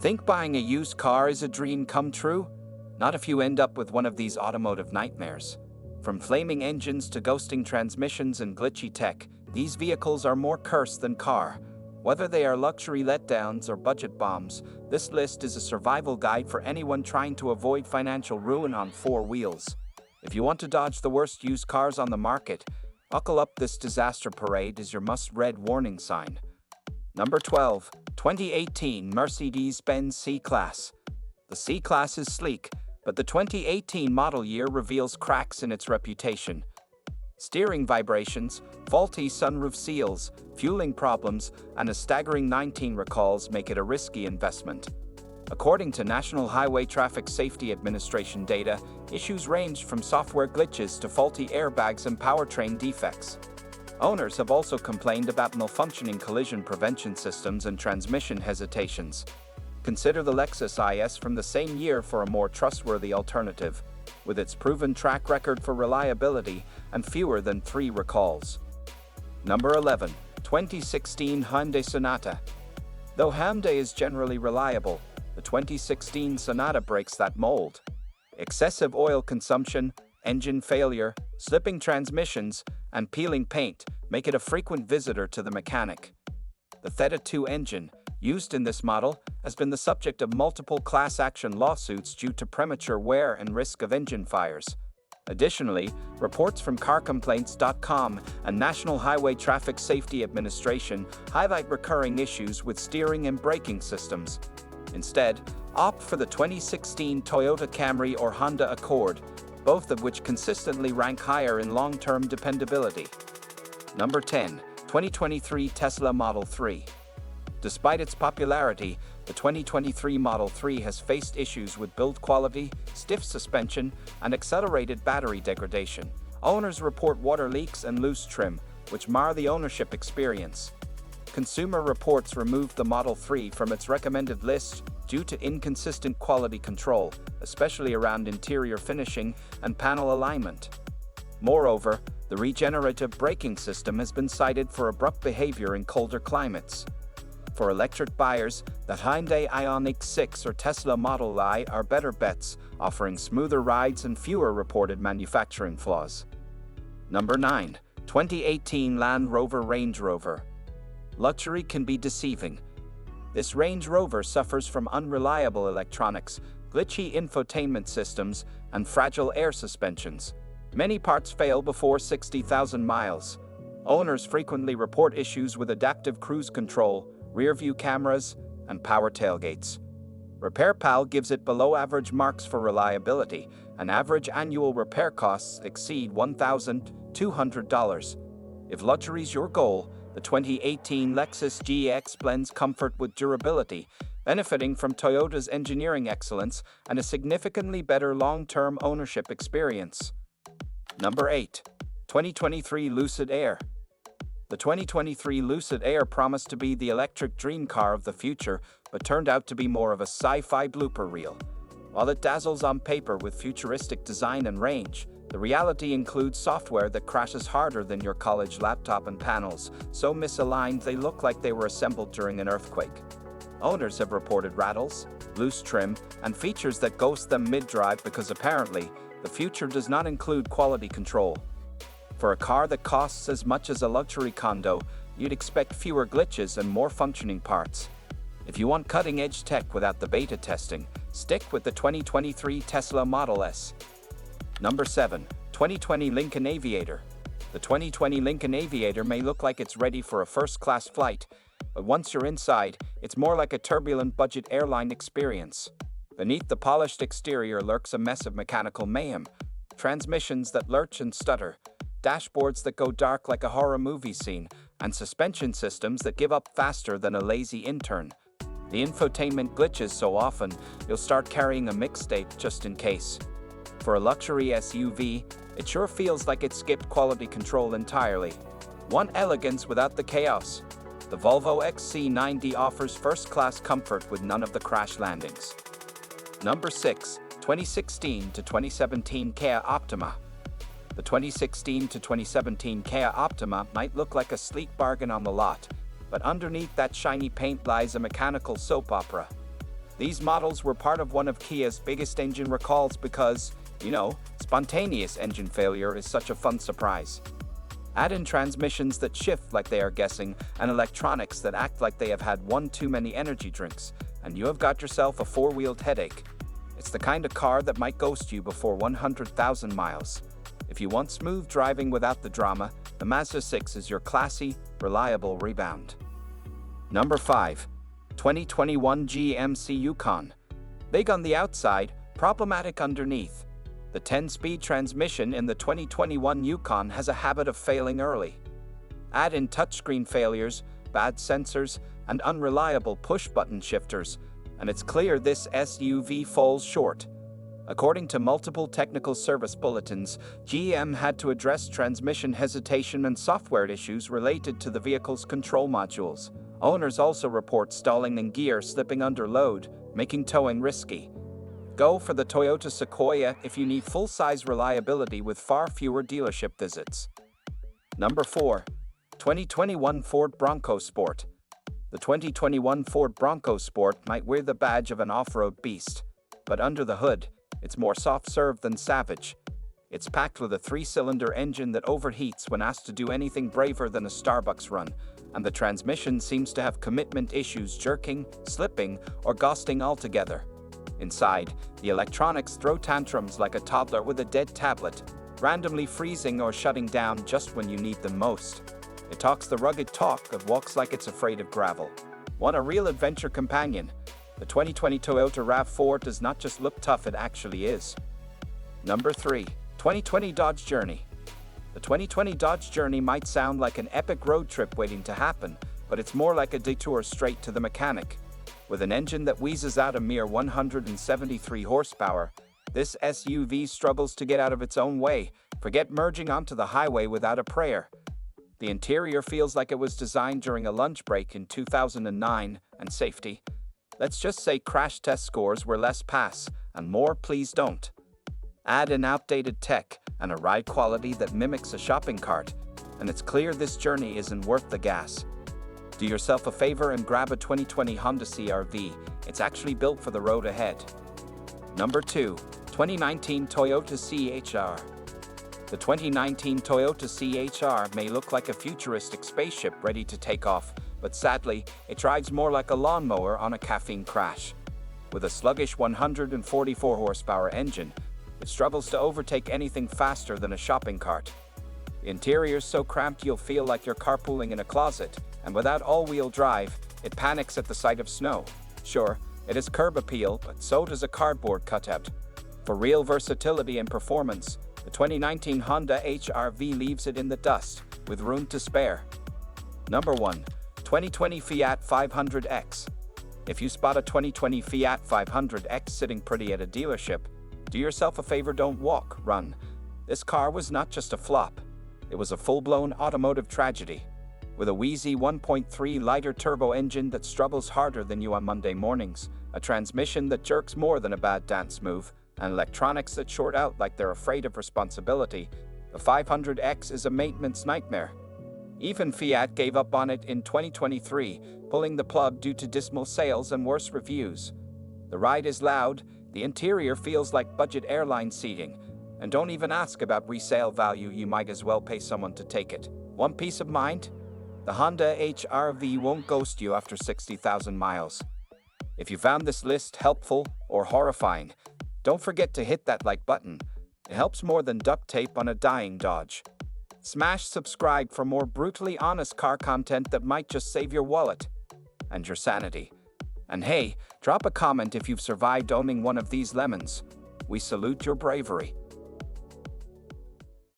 Think buying a used car is a dream come true? Not if you end up with one of these automotive nightmares. From flaming engines to ghosting transmissions and glitchy tech, these vehicles are more cursed than car. Whether they are luxury letdowns or budget bombs, this list is a survival guide for anyone trying to avoid financial ruin on four wheels. If you want to dodge the worst used cars on the market, buckle up. This disaster parade is your must-read warning sign. Number 12. 2018 Mercedes-Benz C-Class. The C-Class is sleek, but the 2018 model year reveals cracks in its reputation. Steering vibrations, faulty sunroof seals, fueling problems, and a staggering 19 recalls make it a risky investment. According to National Highway Traffic Safety Administration data, issues range from software glitches to faulty airbags and powertrain defects. Owners have also complained about malfunctioning collision prevention systems and transmission hesitations. Consider the Lexus IS from the same year for a more trustworthy alternative, with its proven track record for reliability and fewer than 3 recalls. Number 11. 2016 Hyundai Sonata. Though Hyundai is generally reliable, the 2016 Sonata breaks that mold. Excessive oil consumption, engine failure, slipping transmissions, and peeling paint make it a frequent visitor to the mechanic. The Theta 2 engine, used in this model, has been the subject of multiple class action lawsuits due to premature wear and risk of engine fires. Additionally, reports from CarComplaints.com and National Highway Traffic Safety Administration highlight recurring issues with steering and braking systems. Instead, opt for the 2016 Toyota Camry or Honda Accord, both of which consistently rank higher in long-term dependability. Number 10. 2023 Tesla Model 3. Despite its popularity, the 2023 Model 3 has faced issues with build quality, stiff suspension, and accelerated battery degradation. Owners report water leaks and loose trim, which mar the ownership experience. Consumer Reports removed the Model 3 from its recommended list due to inconsistent quality control, especially around interior finishing and panel alignment. Moreover, the regenerative braking system has been cited for abrupt behavior in colder climates. For electric buyers, the Hyundai Ioniq 6 or Tesla Model Y are better bets, offering smoother rides and fewer reported manufacturing flaws. Number 9. 2018 Land Rover Range Rover. Luxury can be deceiving. This Range Rover suffers from unreliable electronics, glitchy infotainment systems, and fragile air suspensions. Many parts fail before 60,000 miles. Owners frequently report issues with adaptive cruise control, rear-view cameras, and power tailgates. RepairPal gives it below-average marks for reliability, and average annual repair costs exceed $1,200. If luxury's your goal, the 2018 Lexus GX blends comfort with durability, benefiting from Toyota's engineering excellence and a significantly better long-term ownership experience. Number 8. 2023 Lucid Air. The 2023 Lucid Air promised to be the electric dream car of the future, but turned out to be more of a sci-fi blooper reel. While it dazzles on paper with futuristic design and range, the reality includes software that crashes harder than your college laptop and panels, so misaligned they look like they were assembled during an earthquake. Owners have reported rattles, loose trim, and features that ghost them mid-drive because apparently, the future does not include quality control. For a car that costs as much as a luxury condo, you'd expect fewer glitches and more functioning parts. If you want cutting-edge tech without the beta testing, stick with the 2023 Tesla Model S. Number 7. 2020 Lincoln Aviator. The 2020 Lincoln Aviator may look like it's ready for a first-class flight, but once you're inside, it's more like a turbulent budget airline experience. Beneath the polished exterior lurks a mess of mechanical mayhem, transmissions that lurch and stutter, dashboards that go dark like a horror movie scene, and suspension systems that give up faster than a lazy intern. The infotainment glitches so often, you'll start carrying a mixtape just in case. For a luxury SUV, it sure feels like it skipped quality control entirely. Want elegance without the chaos? The Volvo XC90 offers first-class comfort with none of the crash landings. Number 6. 2016 to 2017 Kia Optima. The 2016 to 2017 Kia Optima might look like a sleek bargain on the lot, but underneath that shiny paint lies a mechanical soap opera. These models were part of one of Kia's biggest engine recalls because, spontaneous engine failure is such a fun surprise. Add in transmissions that shift like they are guessing and electronics that act like they have had one too many energy drinks, and you have got yourself a four-wheeled headache. It's the kind of car that might ghost you before 100,000 miles. If you want smooth driving without the drama, the Mazda 6 is your classy, reliable rebound. Number 5. 2021 GMC Yukon. Big on the outside, problematic underneath. The 10-speed transmission in the 2021 Yukon has a habit of failing early. Add in touchscreen failures, bad sensors, and unreliable push-button shifters, and it's clear this SUV falls short. According to multiple technical service bulletins, GM had to address transmission hesitation and software issues related to the vehicle's control modules. Owners also report stalling and gear slipping under load, making towing risky. Go for the Toyota Sequoia if you need full-size reliability with far fewer dealership visits. Number 4. 2021 Ford Bronco Sport. The 2021 Ford Bronco Sport might wear the badge of an off-road beast, but under the hood, it's more soft-served than savage. It's packed with a 3-cylinder engine that overheats when asked to do anything braver than a Starbucks run, and the transmission seems to have commitment issues, jerking, slipping, or ghosting altogether. Inside, the electronics throw tantrums like a toddler with a dead tablet, randomly freezing or shutting down just when you need them most. It talks the rugged talk that walks like it's afraid of gravel. Want a real adventure companion? The 2020 Toyota RAV4 does not just look tough, it actually is. Number 3. 2020 Dodge Journey. The 2020 Dodge Journey might sound like an epic road trip waiting to happen, but it's more like a detour straight to the mechanic. With an engine that wheezes out a mere 173 horsepower, this SUV struggles to get out of its own way. Forget merging onto the highway without a prayer. The interior feels like it was designed during a lunch break in 2009, and safety. Let's just say crash test scores were less pass, and more please don't. Add in outdated tech and a ride quality that mimics a shopping cart, and it's clear this journey isn't worth the gas. Do yourself a favor and grab a 2020 Honda CR-V. It's actually built for the road ahead. Number 2. 2019 Toyota C-HR. The 2019 Toyota C-HR may look like a futuristic spaceship ready to take off, but sadly, it drives more like a lawnmower on a caffeine crash. With a sluggish 144 horsepower engine, it struggles to overtake anything faster than a shopping cart. The interior's so cramped you'll feel like you're carpooling in a closet, and without all-wheel drive, it panics at the sight of snow. Sure, it has curb appeal, but so does a cardboard cutout. For real versatility and performance, the 2019 Honda HR-V leaves it in the dust, with room to spare. Number 1. 2020 Fiat 500X. If you spot a 2020 Fiat 500X sitting pretty at a dealership, do yourself a favor, don't walk, run. This car was not just a flop, it was a full-blown automotive tragedy. With a wheezy 1.3-liter turbo engine that struggles harder than you on Monday mornings, a transmission that jerks more than a bad dance move, and electronics that short out like they're afraid of responsibility, the 500X is a maintenance nightmare. Even Fiat gave up on it in 2023, pulling the plug due to dismal sales and worse reviews. The ride is loud, the interior feels like budget airline seating, and don't even ask about resale value, you might as well pay someone to take it. Want peace of mind? The Honda HR-V won't ghost you after 60,000 miles. If you found this list helpful or horrifying, don't forget to hit that like button. It helps more than duct tape on a dying Dodge. Smash subscribe for more brutally honest car content that might just save your wallet and your sanity. And hey, drop a comment if you've survived owning one of these lemons. We salute your bravery.